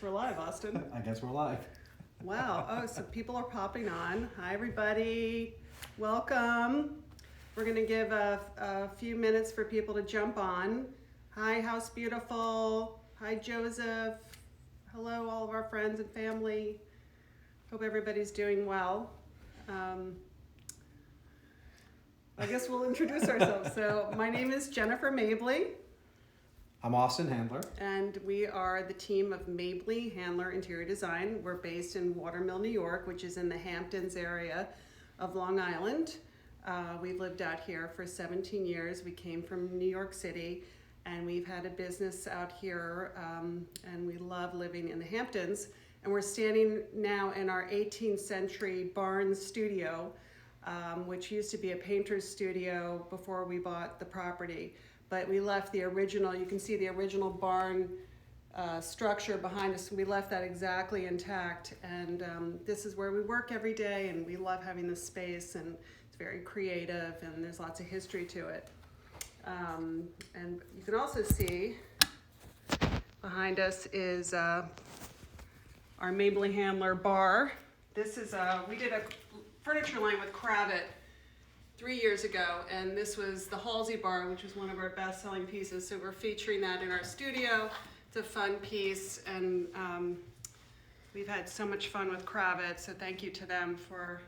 we're live, Austin. I guess we're live. Wow. Oh, so people are popping on. Hi, everybody. Welcome. We're going to give a few minutes for people to jump on. Hi, House Beautiful. Hi, Joseph. Hello, all of our friends and family. Hope everybody's doing well. I guess we'll introduce ourselves. So my name is Jennifer Mabley. I'm Austin Handler. And we are the team of Mabley Handler Interior Design. We're based in Watermill, New York, which is in the Hamptons area of Long Island. We've lived out here for 17 years. We came from New York City, and we've had a business out here, and we love living in the Hamptons. And we're standing now in our 18th century barn studio, which used to be a painter's studio before we bought the property. But we left the original, you can see the original barn structure behind us. We left that exactly intact. And this is where we work every day, and we love having this space, and it's very creative, and there's lots of history to it. And you can also see behind us is our Mabley Handler bar. This is, we did a furniture line with Cravat 3 years ago, and this was the Halsey bar, which was one of our best-selling pieces. So we're featuring that in our studio. It's a fun piece, and we've had so much fun with Cravat, so thank you to them for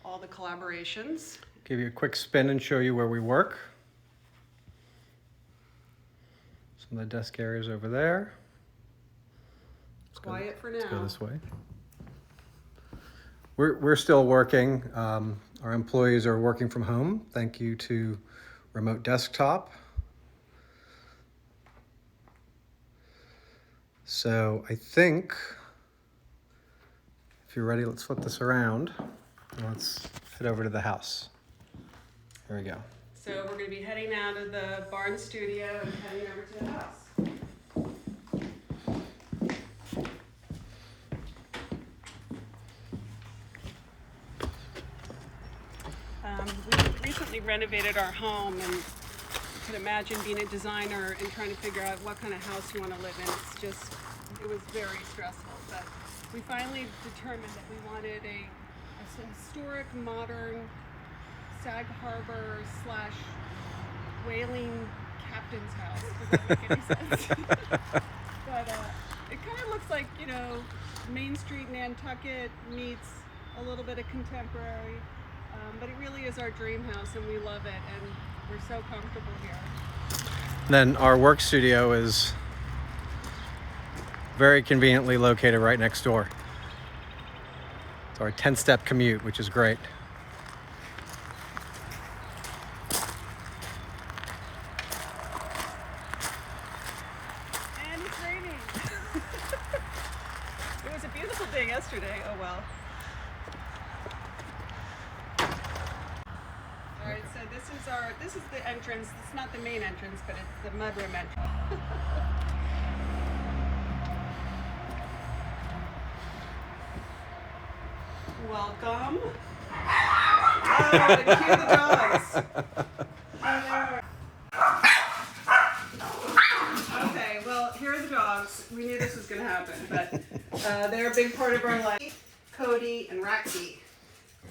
all the collaborations. Give you a quick spin and show you where we work. Some of the desk areas over there. Quiet for now. Let's go this way. We're still working. Our employees are working from home. Thank you to Remote Desktop. So I think, if you're ready, let's flip this around. And let's head over to the house. Here we go. So we're going to be heading out of the barn studio and heading over to the house. We recently renovated our home, and you can imagine being a designer and trying to figure out what kind of house you want to live in. It was very stressful, but we finally determined that we wanted a historic, modern Sag Harbor / whaling captain's house. Does that make any sense? But it kind of looks like, Main Street Nantucket meets a little bit of contemporary. But it really is our dream house, and we love it, and we're so comfortable here. Then our work studio is very conveniently located right next door. It's our 10-step commute, which is great. And it's raining. It was a beautiful day yesterday. Oh well. All right, so this is the entrance. It's not the main entrance, but it's the mudroom entrance. Welcome. Oh, and cue the dogs. Okay, well, here are the dogs. We knew this was going to happen, but they're a big part of our life. Cody and Raxie.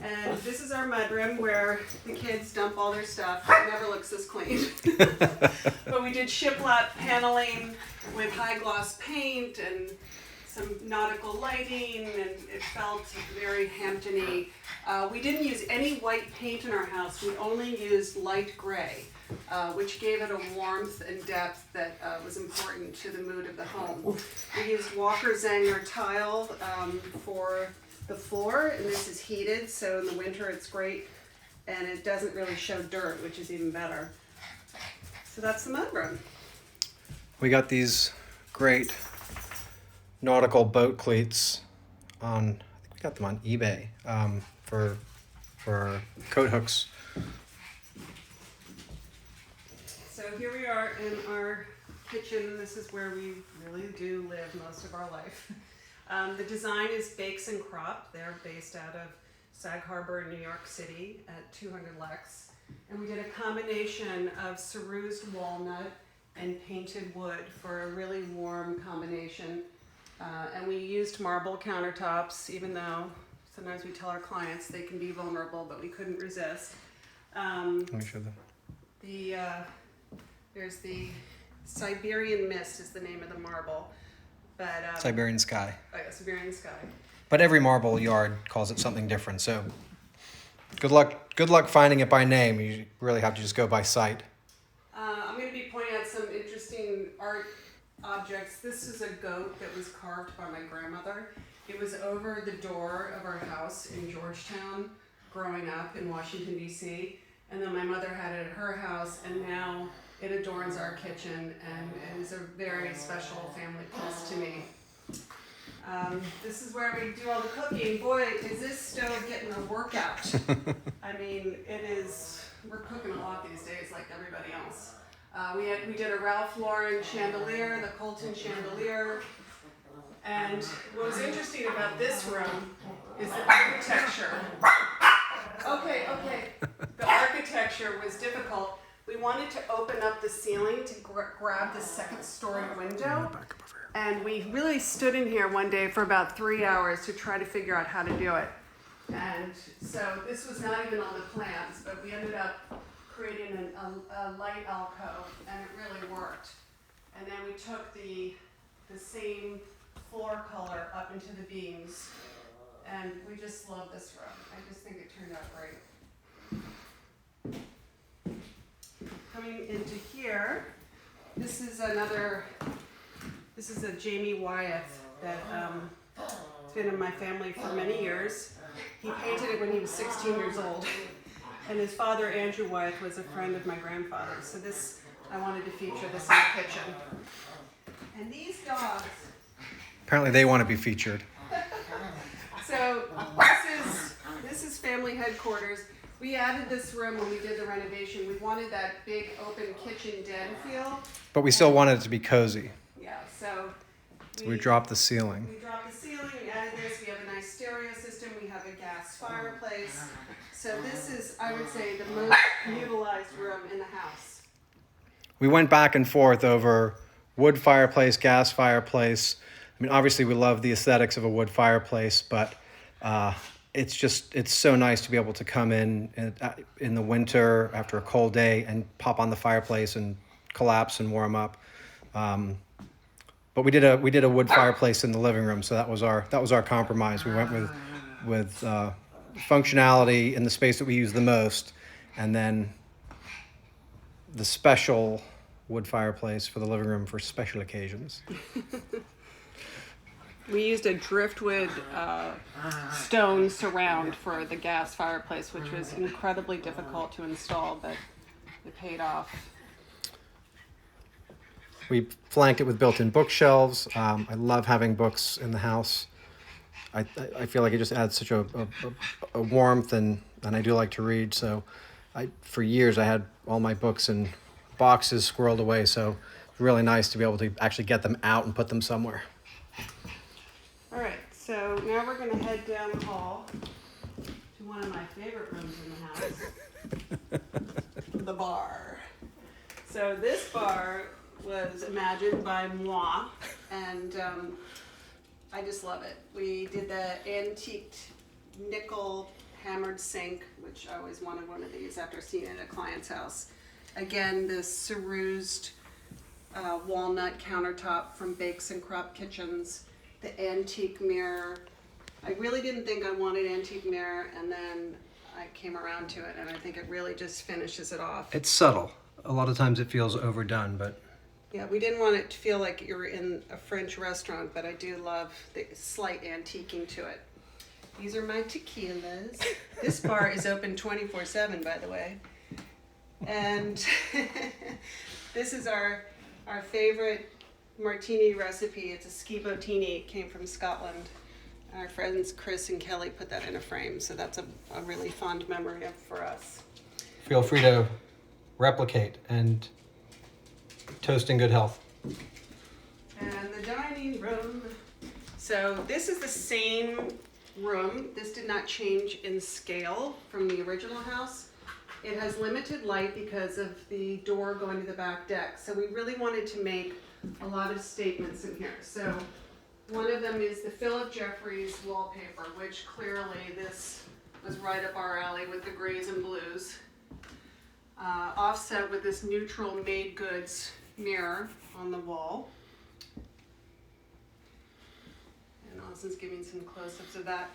And this is our mudroom where the kids dump all their stuff. It never looks this clean. But we did shiplap paneling with high gloss paint and some nautical lighting, and it felt very Hampton-y. We didn't use any white paint in our house. We only used light gray, which gave it a warmth and depth that was important to the mood of the home. We used Walker Zanger tile for the floor, and this is heated, so in the winter it's great, and it doesn't really show dirt, which is even better. So that's the mudroom. We got these great nautical boat cleats on, I think we got them on eBay for coat hooks. So here we are in our kitchen. This is where we really do live most of our life. The design is Bakes and Crop. They're based out of Sag Harbor, New York City at 200 Lex. And we did a combination of cerused walnut and painted wood for a really warm combination. And we used marble countertops, even though sometimes we tell our clients they can be vulnerable, but we couldn't resist. Let me show them. There's the Siberian Mist is the name of the marble, but Siberian Sky. oh yeah, Siberian Sky. But every marble yard calls it something different. So good luck finding it by name. You really have to just go by sight. I'm going to be pointing out some interesting art objects. This is a goat that was carved by my grandmother. It was over the door of our house in Georgetown growing up in Washington, D.C. And then my mother had it at her house, and now it adorns our kitchen, and it is a very special family place to me. This is where we do all the cooking. Boy, is this stove getting a workout. I mean, we're cooking a lot these days like everybody else. We did a Ralph Lauren chandelier, the Colton chandelier. And what was interesting about this room is the architecture. Okay. The architecture was difficult. We wanted to open up the ceiling to grab the second story window. And we really stood in here one day for about 3 hours to try to figure out how to do it. And so this was not even on the plans, but we ended up creating a light alcove, and it really worked. And then we took the same floor color up into the beams, and we just love this room. I just think it turned out great. Coming into here, this is a Jamie Wyeth that has been in my family for many years. He painted it when he was 16 years old. And his father, Andrew Wyeth, was a friend of my grandfather's. So I wanted to feature this in the kitchen. And these dogs. Apparently they want to be featured. So this is family headquarters. We added this room when we did the renovation. We wanted that big open kitchen den feel. But we still wanted it to be cozy. Yeah, so we dropped the ceiling. We added this. We have a nice stereo system. We have a gas fireplace. So this is, I would say, the most utilized room in the house. We went back and forth over wood fireplace, gas fireplace. I mean, obviously we love the aesthetics of a wood fireplace, but it's so nice to be able to come in the winter after a cold day and pop on the fireplace and collapse and warm up. But we did a wood fireplace in the living room, so that was our compromise. We went with functionality in the space that we use the most, and then the special wood fireplace for the living room for special occasions. We used a driftwood stone surround for the gas fireplace, which was incredibly difficult to install, but it paid off. We flanked it with built-in bookshelves. I love having books in the house. I feel like it just adds such a warmth, and I do like to read. So for years I had all my books in boxes squirreled away. So it's really nice to be able to actually get them out and put them somewhere. All right, so now we're going to head down the hall to one of my favorite rooms in the house, the bar. So this bar was imagined by moi, and I just love it. We did the antiqued nickel hammered sink, which I always wanted one of these after seeing it at a client's house. Again, the cerused walnut countertop from Bakes and Crop Kitchens, the antique mirror. I really didn't think I wanted antique mirror, and then I came around to it, and I think it really just finishes it off. It's subtle. A lot of times it feels overdone, but yeah, we didn't want it to feel like you're in a French restaurant, but I do love the slight antiquing to it. These are my tequilas. This bar is open 24/7, by the way. And this is our favorite martini recipe. It's a schibotini. It came from Scotland. Our friends Chris and Kelly put that in a frame, so that's a really fond memory for us. feel free to replicate and toast in good health. And the dining room. So this is the same room. This did not change in scale from the original house. It has limited light because of the door going to the back deck. So we really wanted to make a lot of statements in here. So One of them is the Philip Jeffries wallpaper, which clearly this was right up our alley with the grays and blues. Offset with this neutral made goods mirror on the wall. And Allison's giving some close-ups of that.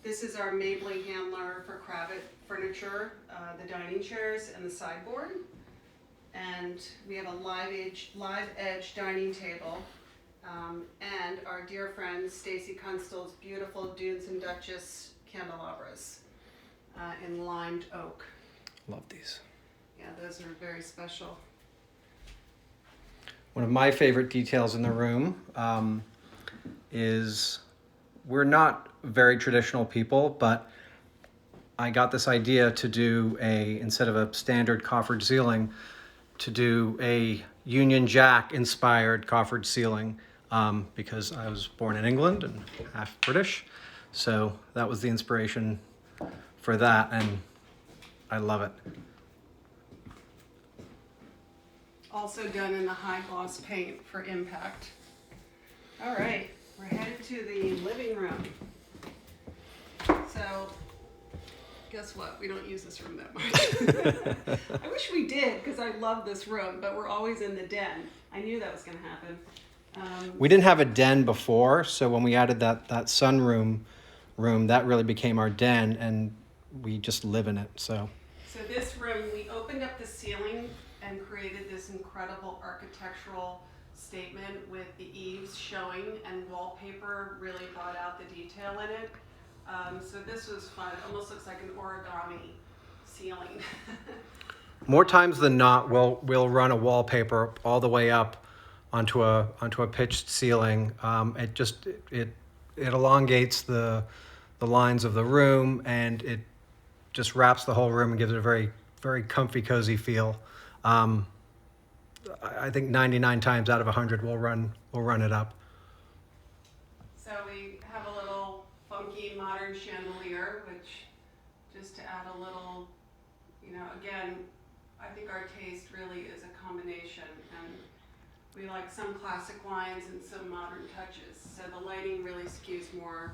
This is our Mabley handler for Cravat furniture, the dining chairs and the sideboard. And we have a live edge dining table. And our dear friend Stacy Kunstle's beautiful Dunes and Duchess candelabras in limed oak. Love these. Yeah, those are very special. One of my favorite details in the room is we're not very traditional people, but I got this idea to do instead of a standard coffered ceiling, to do a Union Jack inspired coffered ceiling because I was born in England and half British. So that was the inspiration for that, and I love it. Also done in the high gloss paint for impact. All right, we're headed to the living room. So, guess what? We don't use this room that much. I wish we did, because I love this room, but we're always in the den. I knew that was going to happen. We didn't have a den before, so when we added that sunroom that really became our den, and we just live in it. So this room, we opened up the ceiling and created this incredible architectural statement with the eaves showing, and wallpaper really brought out the detail in it. So this was fun. It almost looks like an origami ceiling. more times than not, we'll run a wallpaper all the way up onto a pitched ceiling. It elongates the lines of the room, and it just wraps the whole room and gives it a very, very comfy, cozy feel. I think 99 times out of 100 we'll run it up. So we have a little funky modern chandelier, which just to add a little, again, I think our taste really is a combination, and we like some classic wines and some modern touches. So the lighting really skews more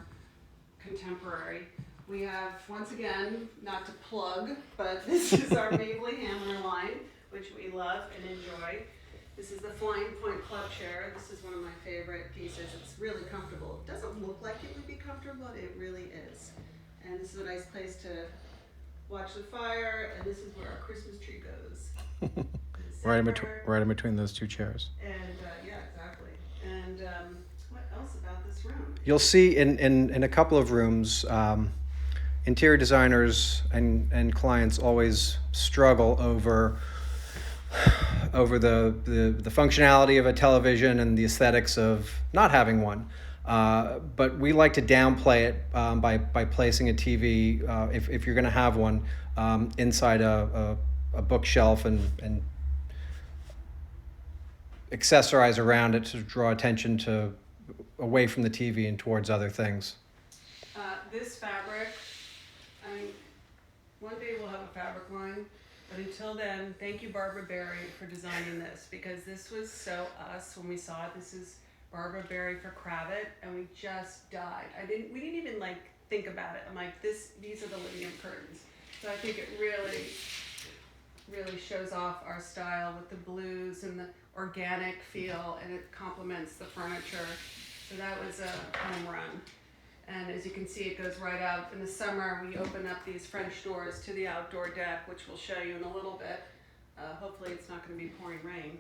contemporary. We have, once again, not to plug, but this is our Mabley handler line, which we love and enjoy. This is the Flying Point Club chair. This is one of my favorite pieces. It's really comfortable. It doesn't look like it would be comfortable, but it really is. And this is a nice place to watch the fire, and this is where our Christmas tree goes. Right in between those two chairs. And yeah, exactly. And what else about this room? You'll see in a couple of rooms, interior designers and clients always struggle over the functionality of a television and the aesthetics of not having one. But we like to downplay it by placing a TV, if you're going to have one, inside a bookshelf and accessorize around it to draw attention away from the TV and towards other things. This fabric, I mean, one day we'll have a fabric line, but until then, thank you, Barbara Berry, for designing this, because this was so us when we saw it. This is Barbara Berry for Cravat, and we just died. We didn't even think about it. I'm like, these are the living room curtains. So I think it really, really shows off our style with the blues and the organic feel, and it complements the furniture. So that was a home run. And as you can see, it goes right out. In the summer, we open up these French doors to the outdoor deck, which we'll show you in a little bit. Hopefully it's not going to be pouring rain.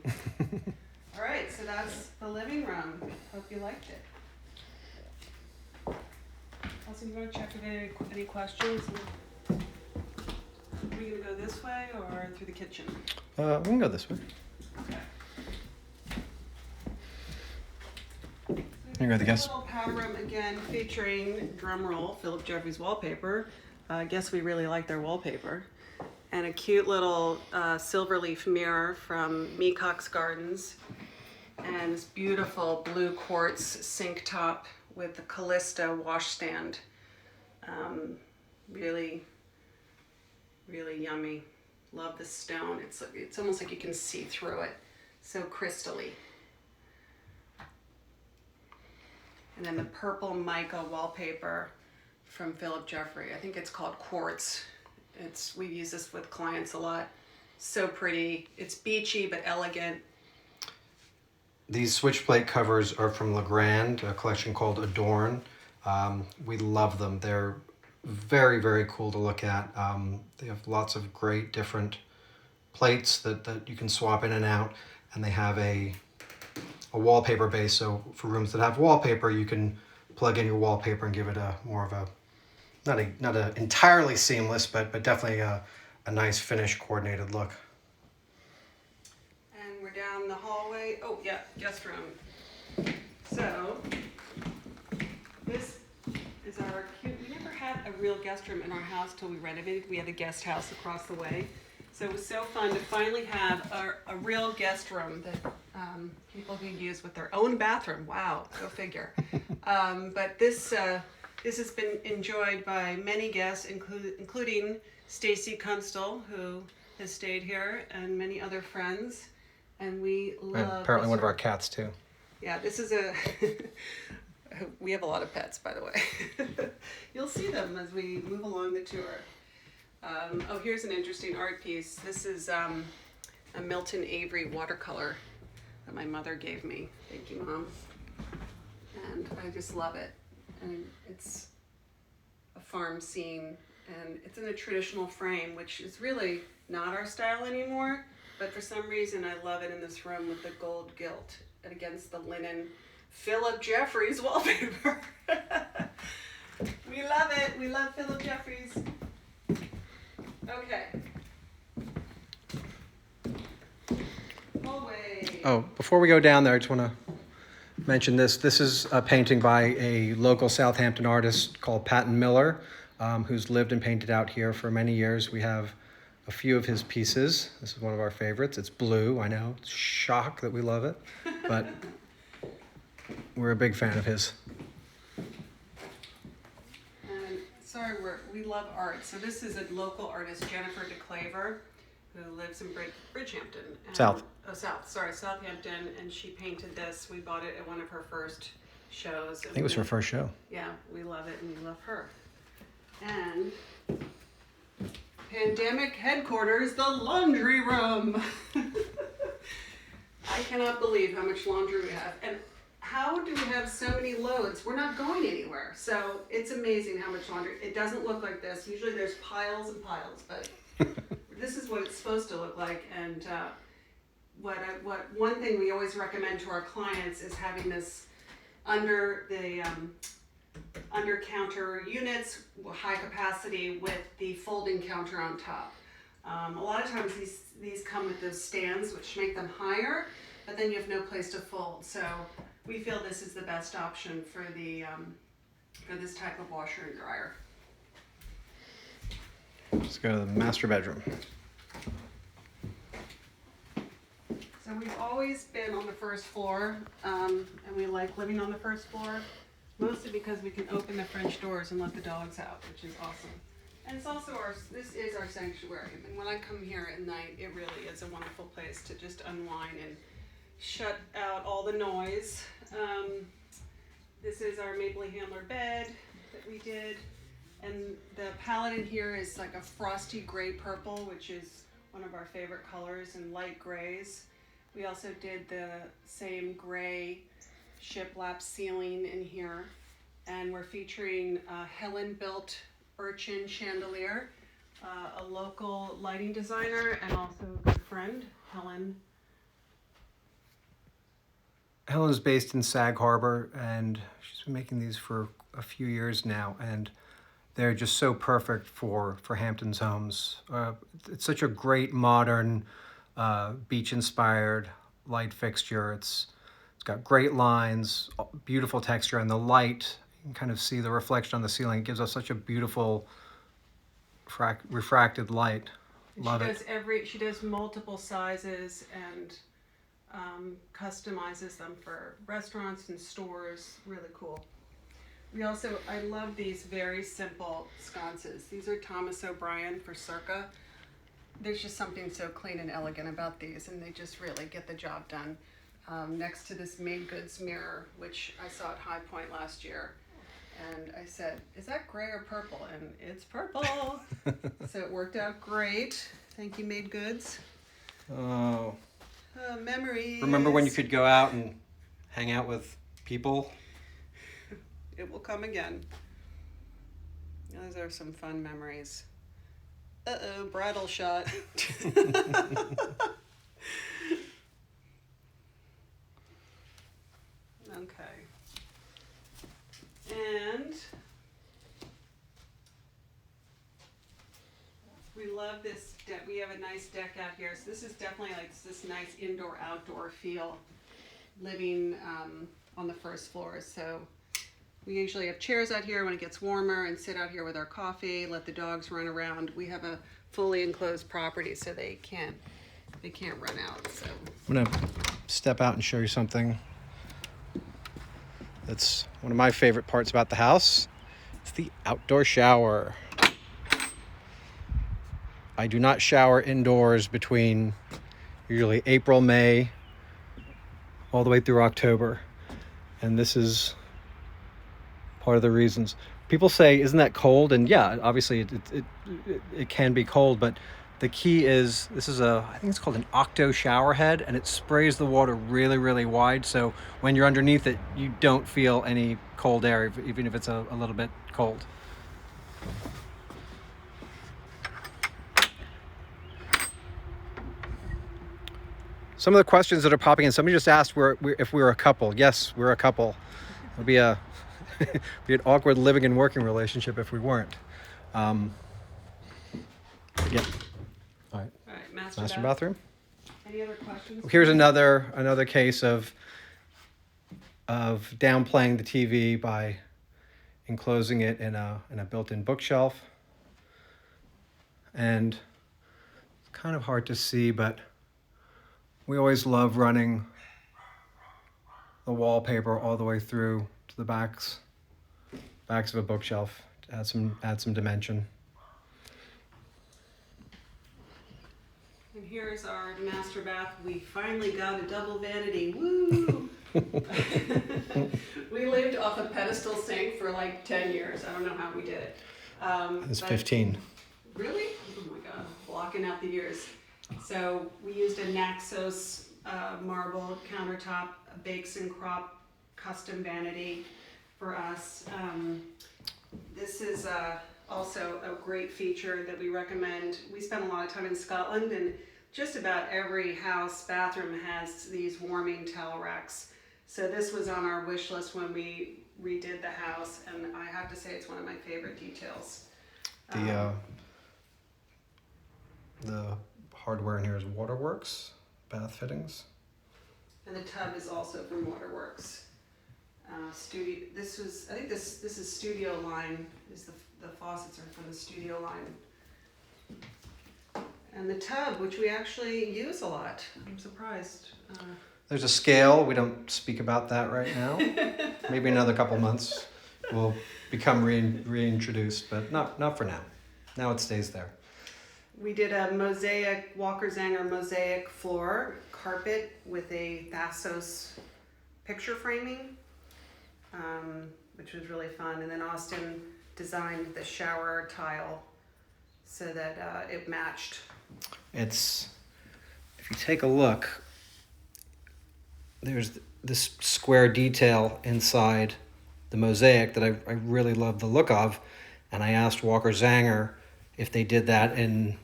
All right, so that's the living room. Hope you liked it. Also, you want to check if any questions? Are we going to go this way or through the kitchen? We can go this way. Okay. Here you go, the guest. A little powder room again, featuring drumroll Philip Jeffries wallpaper. I guess we really like their wallpaper, and a cute little silver leaf mirror from Meacock's Gardens, and this beautiful blue quartz sink top with the Callista washstand. Really, really yummy. Love the stone. It's almost like you can see through it. So crystally. And then the purple mica wallpaper from Philip Jeffrey. I think it's called Quartz. We use this with clients a lot. So pretty. It's beachy but elegant. These switch plate covers are from Legrand, a collection called Adorn. We love them. They're very, very cool to look at. They have lots of great different plates that you can swap in and out, and they have a wallpaper base. So for rooms that have wallpaper, you can plug in your wallpaper and give it a more of a not a entirely seamless, but definitely a nice finished coordinated look. And we're down the hallway. Oh yeah, guest room. So this is our cute. We never had a real guest room in our house till we renovated. We had a guest house across the way. So it was so fun to finally have a real guest room that people can use with their own bathroom. Wow, go figure. But this has been enjoyed by many guests, including Stacy Kunstl, who has stayed here, and many other friends. And we love. And apparently one of our cats too. Yeah, this is we have a lot of pets, by the way. You'll see them as we move along the tour. Oh, here's an interesting art piece. This is a Milton Avery watercolor that my mother gave me. Thank you, Mom. And I just love it. And it's a farm scene, and it's in a traditional frame, which is really not our style anymore, but for some reason I love it in this room with the gold gilt and against the linen Philip Jeffries wallpaper. We love it. We love Philip Jeffries. Okay. Hallway. Oh, before we go down there, I just want to mention this. This is a painting by a local Southampton artist called Patton Miller, who's lived and painted out here for many years. We have a few of his pieces. This is one of our favorites. It's blue, I know. It's shock that we love it, but we're a big fan of his. Sorry, we love art. So this is a local artist, Jennifer DeClaver, who lives in Bridgehampton. Southampton, and she painted this. We bought it at one of her first shows. I think it was her first show. Yeah, we love it, and we love her. And pandemic headquarters, the laundry room. I cannot believe how much laundry we have. And how do we have so many loads? We're not going anywhere. So it's amazing how much laundry. It doesn't look like this. Usually there's piles and piles, but this is what it's supposed to look like. And one thing we always recommend to our clients is having this under the under counter units, high capacity, with the folding counter on top. A lot of times these come with those stands, which make them higher, but then you have no place to fold. So we feel this is the best option for this type of washer and dryer. Let's go to the master bedroom. So we've always been on the first floor, and we like living on the first floor, mostly because we can open the French doors and let the dogs out, which is awesome. And it's also this is our sanctuary. And when I come here at night, it really is a wonderful place to just unwind and shut out all the noise. This is our Mabley Handler bed that we did. And the palette in here is like a frosty gray purple, which is one of our favorite colors, and light grays. We also did the same gray shiplap ceiling in here. And we're featuring a Helen-built urchin chandelier, a local lighting designer and also a good friend, Helen. Helen's based in Sag Harbor, and she's been making these for a few years now, and they're just so perfect for Hampton's homes. It's such a great modern beach-inspired light fixture. It's got great lines, beautiful texture, and the light, you can kind of see the reflection on the ceiling. It gives us such a beautiful refracted light. Love it. She does multiple sizes and customizes them for restaurants and stores. Really cool. I love these very simple sconces. These are Thomas O'Brien for Circa. There's just something so clean and elegant about these, and they just really get the job done. next to this Made Goods mirror, which I saw at High Point last year. And I said, is that gray or purple? And it's purple. So it worked out great. Thank you, Made Goods. Oh. Memories. Remember when you could go out and hang out with people? It will come again. Those are some fun memories. Uh-oh, bridal shot. Okay. And we love this deck. We have a nice deck out here. So this is definitely like this nice indoor-outdoor feel living on the first floor. So we usually have chairs out here when it gets warmer and sit out here with our coffee, let the dogs run around. We have a fully enclosed property, so they can't run out. So I'm gonna step out and show you something. That's one of my favorite parts about the house. It's the outdoor shower. I do not shower indoors between usually April, May, all the way through October. And this is part of the reasons. People say, isn't that cold? And yeah, obviously it can be cold, but the key is, this is I think it's called an octo shower head, and it sprays the water really, really wide. So when you're underneath it, you don't feel any cold air, even if it's a little bit cold. Some of the questions that are popping in, somebody just asked if we were a couple. Yes, we're a couple. It would be be an awkward living and working relationship if we weren't. Yeah. All right. all right, master Bathroom. Any other questions? Here's another case of downplaying the TV by enclosing it in a built-in bookshelf. And it's kind of hard to see, but we always love running the wallpaper all the way through to the backs of a bookshelf to add some dimension. And here's our master bath. We finally got a double vanity. Woo! We lived off a pedestal sink for like 10 years. I don't know how we did it. It's but- 15. Really? Oh my God, blocking out the years. So we used a Naxos marble countertop, a Bakes and Crop custom vanity for us. This is also a great feature that we recommend. We spent a lot of time in Scotland, and just about every house bathroom has these warming towel racks. So this was on our wish list when we redid the house, and I have to say it's one of my favorite details. The hardware in here is Waterworks bath fittings. And the tub is also from Waterworks. I think this is Studio Line. The faucets are from the Studio Line. And the tub, which we actually use a lot. I'm surprised. There's a scale. We don't speak about that right now. Maybe another couple months will become reintroduced, but not for now. Now it stays there. We did a mosaic, Walker Zanger mosaic floor carpet with a Thasos picture framing, which was really fun. And then Austin designed the shower tile so that it matched. If you take a look, there's this square detail inside the mosaic that I really love the look of. And I asked Walker Zanger if they did that in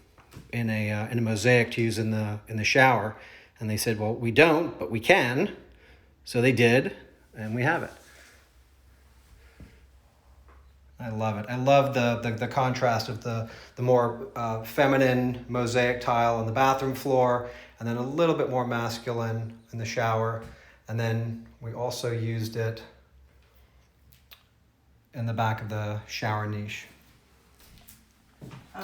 a mosaic to use in the shower, and they said, well, we don't, but we can. So they did, and we have it. I love it. I love the contrast of the more feminine mosaic tile on the bathroom floor, and then a little bit more masculine in the shower. And then we also used it in the back of the shower niche.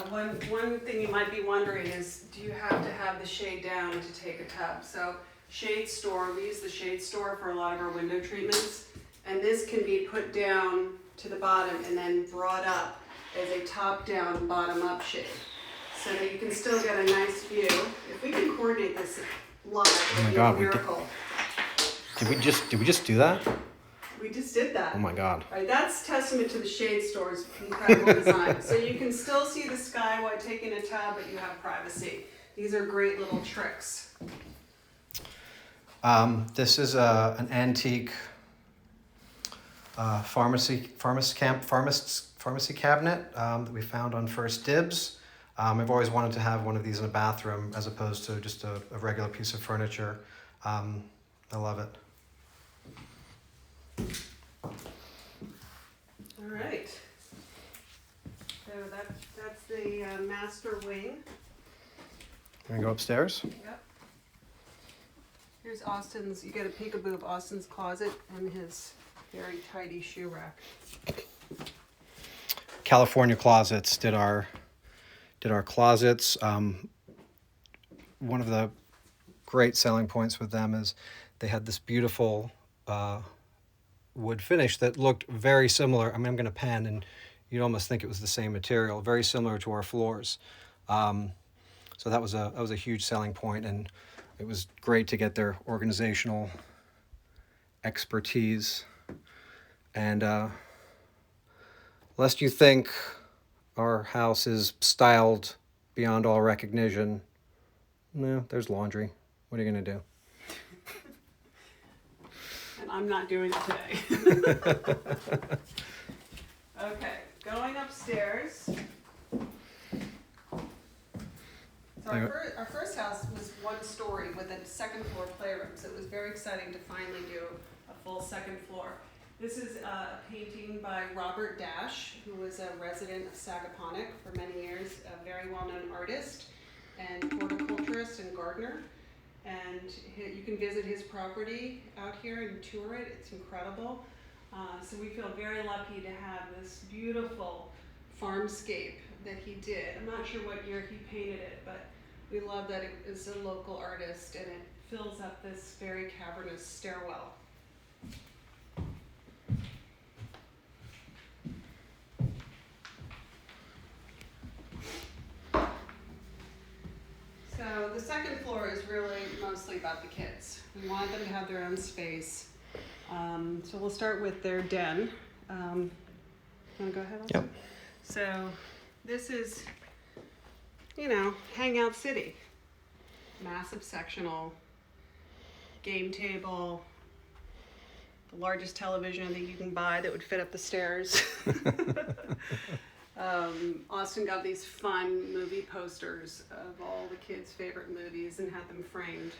One thing you might be wondering is, do you have to have the shade down to take a tub? So Shade Store, we use the Shade Store for a lot of our window treatments, and this can be put down to the bottom and then brought up as a top-down, bottom-up shade, so that you can still get a nice view. If we can coordinate this live, Oh my it'd be God, a miracle. Did we just do that? We just did that. Oh my God. All right, that's testament to the Shade Store's incredible design. So you can still see the sky while taking a tub, but you have privacy. These are great little tricks. This is an antique pharmacy cabinet that we found on First Dibs. I've always wanted to have one of these in a bathroom as opposed to just a regular piece of furniture. I love it. All right. So that's the master wing. Can we go upstairs? Yep. Here's Austin's, you get a peekaboo of Austin's closet and his very tidy shoe rack. California Closets did our closets. One of the great selling points with them is they had this beautiful wood finish that looked very similar. I mean, I'm going to pan and you'd almost think it was the same material, very similar to our floors. So that was a huge selling point, and it was great to get their organizational expertise. And lest you think our house is styled beyond all recognition, no, there's laundry. What are you going to do? And I'm not doing it today. Okay, going upstairs. So our first house was one story with a second floor playroom, so it was very exciting to finally do a full second floor. This is a painting by Robert Dash, who was a resident of Sagaponack for many years, a very well-known artist and horticulturist and gardener. And you can visit his property out here and tour it. It's incredible. So we feel very lucky to have this beautiful farmscape that he did. I'm not sure what year he painted it, but we love that it is a local artist and it fills up this very cavernous stairwell. So the second floor is really mostly about the kids. We want them to have their own space. So we'll start with their den. Want to go ahead, Elsa? Yep. So this is, you know, hangout city. Massive sectional, game table, the largest television that you can buy that would fit up the stairs. Austin got these fun movie posters of all the kids' favorite movies and had them framed.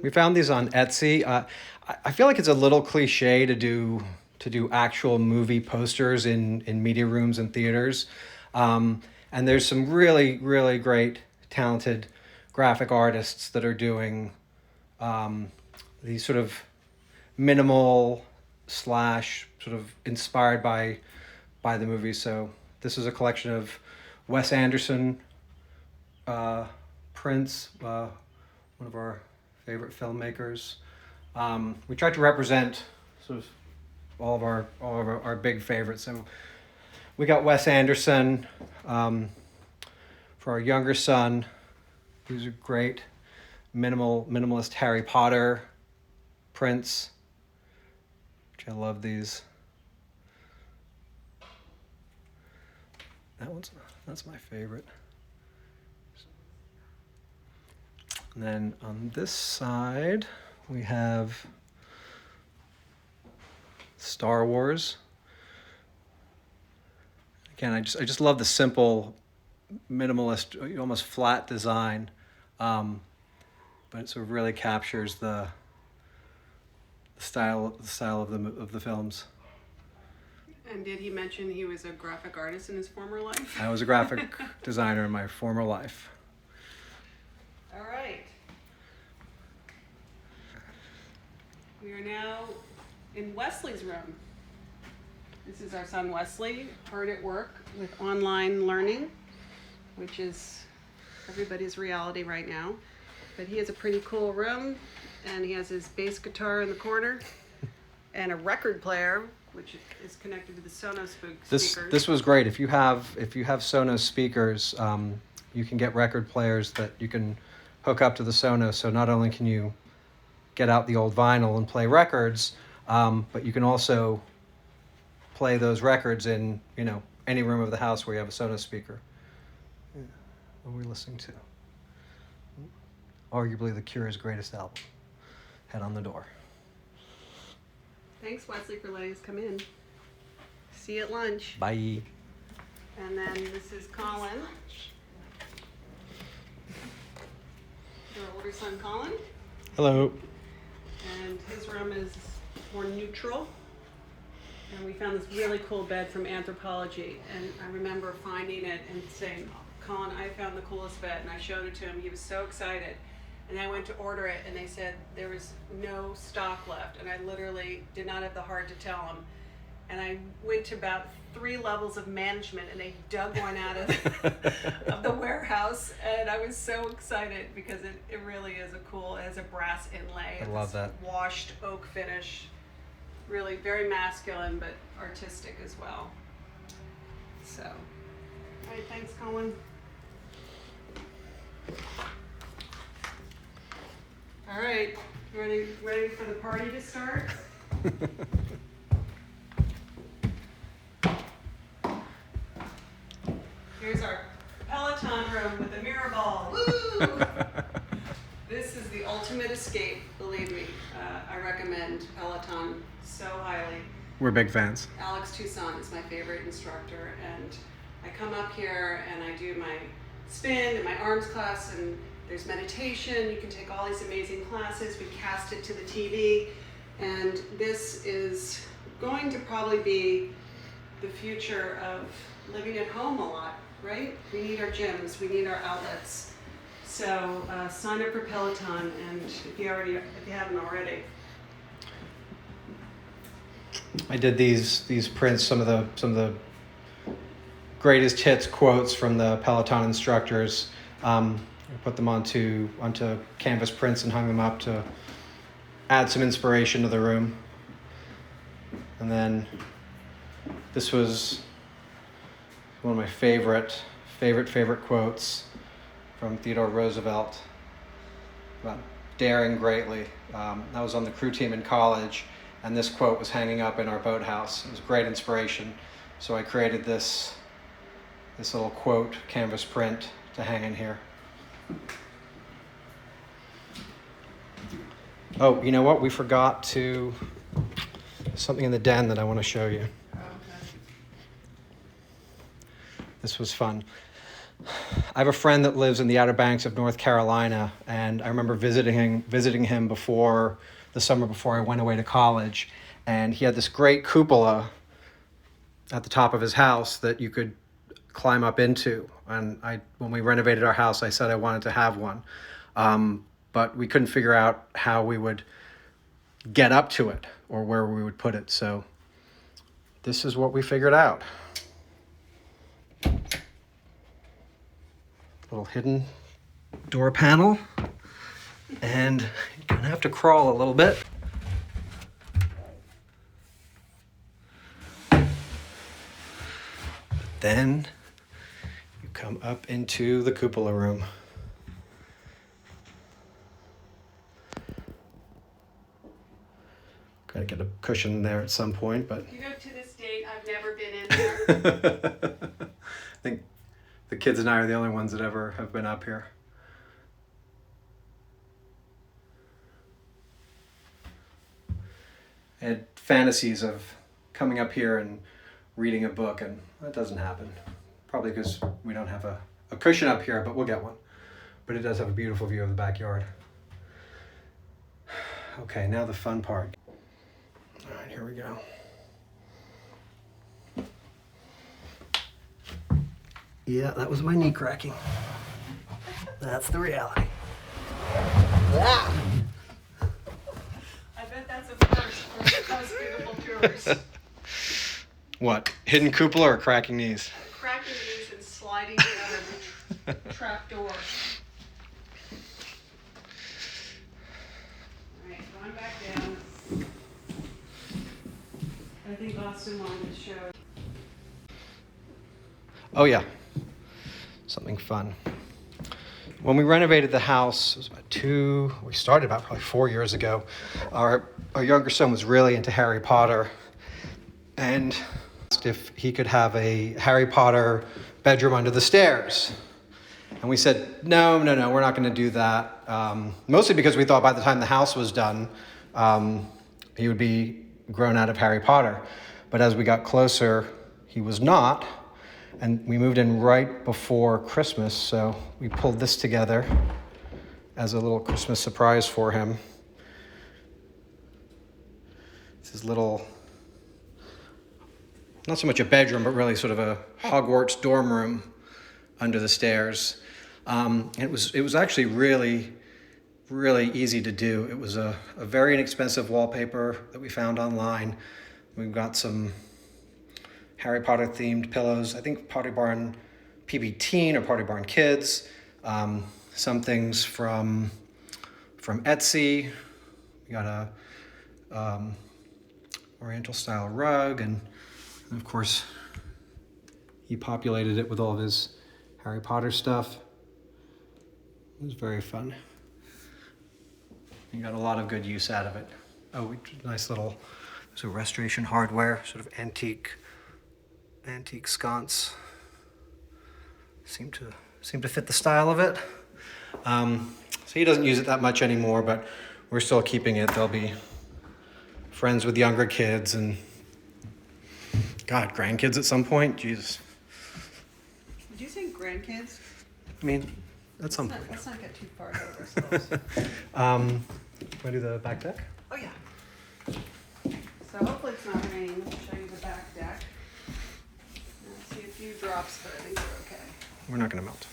We found these on Etsy. I feel like it's a little cliche to do actual movie posters in media rooms and theaters. And there's some really, really great, talented graphic artists that are doing these sort of minimal / sort of inspired by the movie. So this is a collection of Wes Anderson prints, one of our favorite filmmakers. We tried to represent sort of all of our big favorites. So we got Wes Anderson for our younger son. These are great minimalist Harry Potter prints, which I love these. That's my favorite. And then on this side, we have Star Wars. Again, I just love the simple, minimalist, almost flat design, but it sort of really captures the style of the films. And did he mention he was a graphic artist in his former life? I was a graphic designer in my former life. All right. We are now in Wesley's room. This is our son Wesley, hard at work with online learning, which is everybody's reality right now. But he has a pretty cool room, and he has his bass guitar in the corner, and a record player, which is connected to the Sonos speakers. This was great. If you have Sonos speakers, you can get record players that you can hook up to the Sonos. So not only can you get out the old vinyl and play records, but you can also play those records in, you know, any room of the house where you have a Sonos speaker. Yeah. What are we listening to? Arguably the Cure's greatest album, Head on the Door. Thanks, Wesley, for letting us come in. See you at lunch. Bye. And then this is Colin. Your older son, Colin. Hello. And his room is more neutral. And we found this really cool bed from Anthropology. And I remember finding it and saying, Colin, I found the coolest bed. And I showed it to him. He was so excited. And I went to order it, and they said there was no stock left. And I literally did not have the heart to tell them. And I went to about 3 levels of management, and they dug one out of the warehouse. And I was so excited because it really is a cool, it has a brass inlay. I love that. Washed oak finish. Really very masculine, but artistic as well. So, all right, thanks, Colin. All right, ready for the party to start? Here's our Peloton room with a mirror ball. Woo! This is the ultimate escape, believe me. I recommend Peloton so highly. We're big fans. Alex Toussaint is my favorite instructor, and I come up here and I do my spin and my arms class, and there's meditation. You can take all these amazing classes. We cast it to the TV, and this is going to probably be the future of living at home a lot, right? We need our gyms, we need our outlets. So sign up for Peloton, and if you haven't already. I did these prints, some of the greatest hits quotes from the Peloton instructors. I put them onto canvas prints and hung them up to add some inspiration to the room. And then this was one of my favorite quotes from Theodore Roosevelt about daring greatly. I was on the crew team in college, and this quote was hanging up in our boathouse. It was great inspiration. So I created this little quote canvas print to hang in here. Oh, you know what? We forgot something in the den that I want to show you. Okay. This was fun. I have a friend that lives in the Outer Banks of North Carolina, and I remember visiting him before the summer before I went away to college, and he had this great cupola at the top of his house that you could climb up into. And when we renovated our house, I said I wanted to have one, but we couldn't figure out how we would get up to it or where we would put it. So this is what we figured out. Little hidden door panel, and you're gonna have to crawl a little bit. But then you come up into the cupola room. Gotta get a cushion there at some point, but You know, to this date, I've never been in there. I think the kids and I are the only ones that ever have been up here. I had fantasies of coming up here and reading a book, and that doesn't happen. Probably because we don't have a cushion up here, but we'll get one. But it does have a beautiful view of the backyard. Okay, now the fun part. All right, here we go. Yeah, that was my knee cracking. That's the reality. I bet that's a first for most beautiful tours. What? Hidden cupola or cracking knees? Cracking knees and sliding down a trap door. Alright, going back down. I think Austin wanted to show. Oh yeah, something fun. When we renovated the house, it was we started about probably 4 years ago. Our younger son was really into Harry Potter and asked if he could have a Harry Potter bedroom under the stairs. And we said, no, we're not going to do that. Mostly because we thought by the time the house was done, he would be grown out of Harry Potter. But as we got closer, he was not. And we moved in right before Christmas, so we pulled this together as a little Christmas surprise for him. It's his little, not so much a bedroom, but really sort of a Hogwarts dorm room under the stairs. It was actually really, really easy to do. It was a very inexpensive wallpaper that we found online. We've got some Harry Potter themed pillows. I think Potty Barn PB Teen or Potty Barn Kids. Some things from Etsy. We got a Oriental style rug, and of course he populated it with all of his Harry Potter stuff. It was very fun. You got a lot of good use out of it. Oh, nice little, there's a Restoration Hardware, sort of antique sconce. Seem to fit the style of it. So he doesn't use it that much anymore, but we're still keeping it. They'll be friends with younger kids and, God, grandkids at some point. Jesus. Did you say grandkids? I mean, at some point. Let's not get too far ahead of ourselves. Want to do the back deck? Oh yeah. So hopefully it's not raining. Let me show you the back deck. I see a few drops, but I think we're okay. We're not going to melt.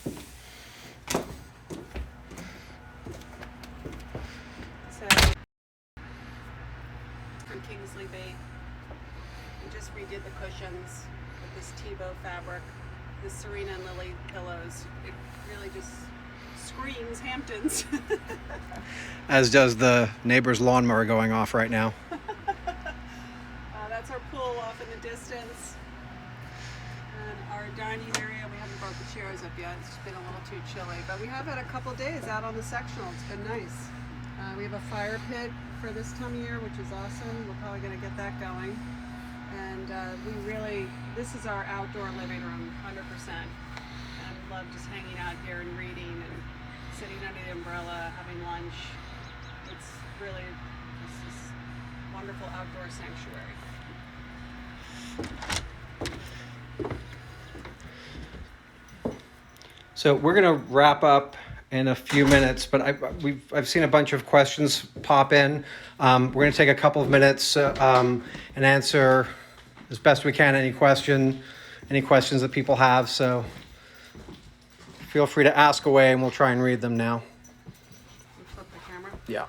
So from Kingsley Bay, we just redid the cushions with this Tebow fabric, the Serena and Lily pillows. It really just screams Hamptons. As does the neighbor's lawnmower going off right now. That's our pool off in the distance. And our dining area, we haven't brought the chairs up yet. It's been a little too chilly, but we have had a couple days out on the sectional. It's been nice. We have a fire pit for this time of year, which is awesome. We're probably going to get that going. And this is our outdoor living room, 100%. And I love just hanging out here and reading and sitting under the umbrella, having lunch. It's really this wonderful outdoor sanctuary. So we're going to wrap up in a few minutes, but I've seen a bunch of questions pop in. We're going to take a couple of minutes and answer as best we can any questions that people have. So feel free to ask away, and we'll try and read them now. Flip the camera. Yeah.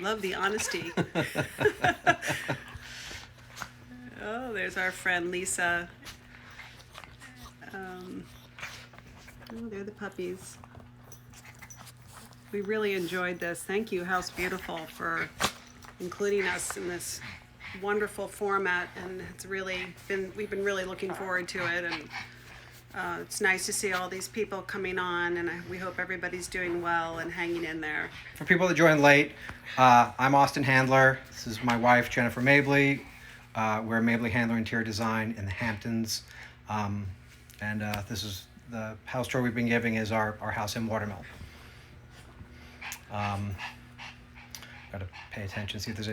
Love the honesty. Oh, there's our friend Lisa. Oh, they're the puppies. We really enjoyed this. Thank you, House Beautiful, for including us in this wonderful format, and we've been really looking forward to it, and it's nice to see all these people coming on, and we hope everybody's doing well and hanging in there. For people that joined late, I'm Austin Handler. This is my wife, Jennifer Mabley. We're Mabley Handler Interior Design in the Hamptons. And this is the house tour we've been giving is our house in Watermill. Got to pay attention, see if there's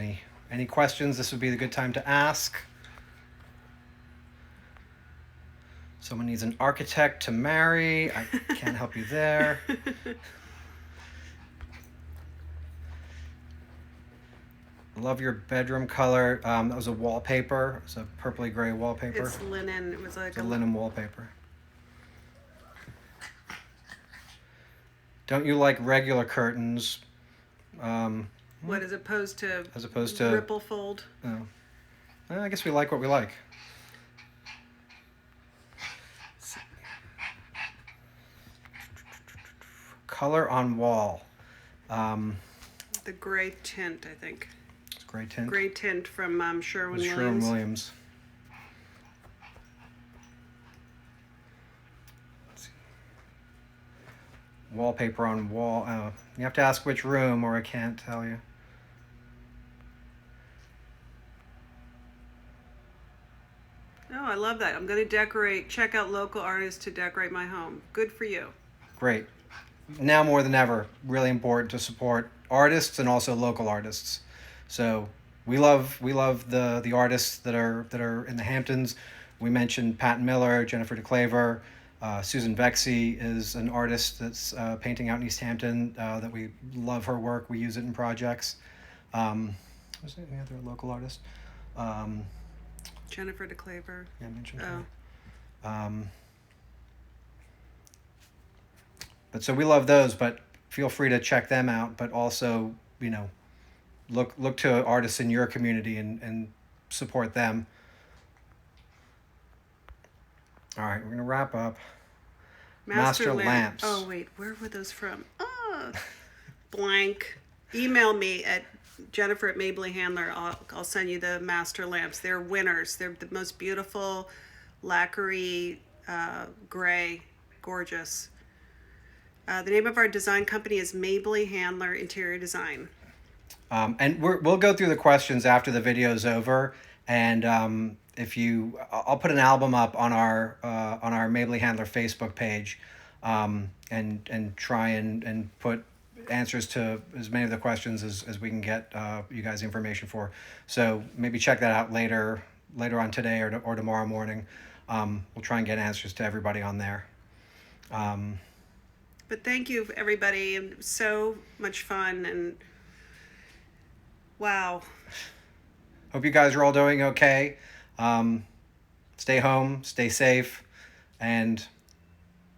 any questions. This would be the good time to ask. Someone needs an architect to marry. I can't help you there. Love your bedroom color. That was a wallpaper. It's a purpley gray wallpaper. It's linen. It was like It's a linen wallpaper. Don't you like regular curtains? What, as opposed to ripple fold? No. I guess we like what we like. Color on wall. the gray tint, I think. It's gray tint. Gray tint from Sherwin-Williams. Sherwin-Williams. Wallpaper on wall. You have to ask which room, or I can't tell you. Oh, I love that. I'm going to check out local artists to decorate my home. Good for you. Great. Now more than ever, really important to support artists and also local artists. So we love the artists that are in the Hamptons. We mentioned Pat Miller, Jennifer DeClaver. Susan Vexey is an artist that's painting out in East Hampton that we love her work. We use it in projects. Was there any other local artist? Jennifer DeClaver. Yeah, I mentioned Oh. her. But so we love those, but feel free to check them out. But also, look to artists in your community and support them. All right, we're gonna wrap up. Master lamps. Oh wait, where were those from? Blank. Email me at Jennifer at Mabley Handler. I'll send you the master lamps. They're winners. They're the most beautiful, lacquery, gray, gorgeous. The name of our design company is Mabley Handler Interior Design. And we'll go through the questions after the video's over, and I'll put an album up on our Mabley Handler Facebook page, and try and put answers to as many of the questions as we can get you guys information for. So maybe check that out later on today or tomorrow morning. We'll try and get answers to everybody on there. But thank you, everybody. It was so much fun, and wow. Hope you guys are all doing okay. Stay home, stay safe, and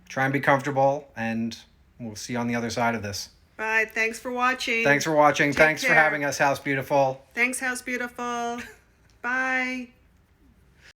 try and be comfortable, and we'll see you on the other side of this. Bye. Thanks for watching. Thanks for watching. Take Thanks care. for having us, House Beautiful. Thanks, House Beautiful. Bye.